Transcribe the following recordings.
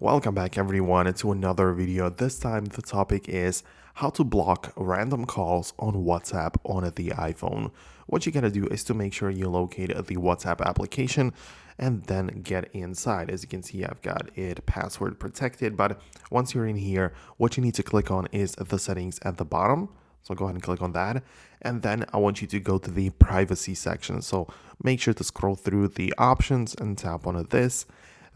Welcome back everyone to another video. This time the topic is how to block random calls on WhatsApp on the iPhone. What you gotta do is to make sure you locate the WhatsApp application and then get inside. As you can see, I've got it password protected, but once you're in here, what you need to click on is the settings at the bottom. So go ahead and click on that. And then I want you to go to the privacy section. So make sure to scroll through the options and tap on this.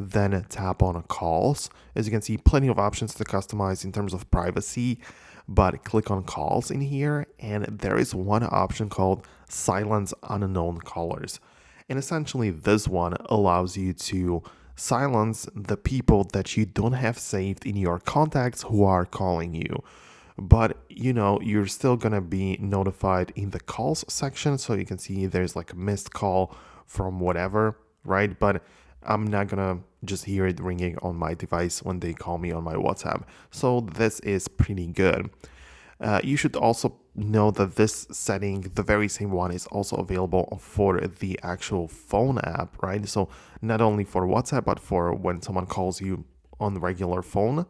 Then tap on calls. As you can see, plenty of options to customize in terms of privacy, but click on calls in here. And there is one option called silence unknown callers. And essentially this one allows you to silence the people that you don't have saved in your contacts who are calling you, but you're still gonna be notified in the calls section. So you can see there's like a missed call from whatever, right? But I'm not gonna just hear it ringing on my device when they call me on my WhatsApp. So this is pretty good. You should also know that this setting, the very same one, is also available for the actual phone app, right? So not only for WhatsApp, but for when someone calls you on the regular phone,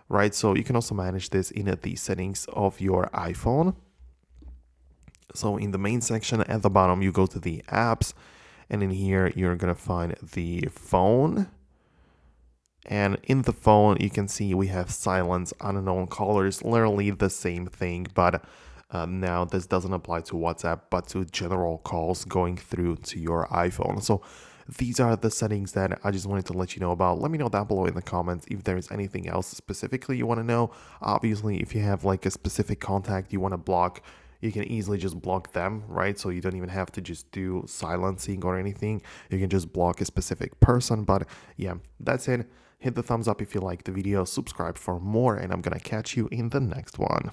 right? So you can also manage this in the settings of your iPhone. So in the main section at the bottom, you go to the apps, and in here you're gonna find the phone. And in the phone, you can see we have silence unknown callers, literally the same thing, but now this doesn't apply to WhatsApp, but to general calls going through to your iPhone. So these are the settings that I just wanted to let you know about. Let me know down below in the comments if there's anything else specifically you want to know. Obviously, if you have like a specific contact you want to block, you can easily just block them, right? So you don't even have to just do silencing or anything. You can just block a specific person. But yeah, that's it. Hit the thumbs up if you liked the video, subscribe for more, and I'm gonna catch you in the next one.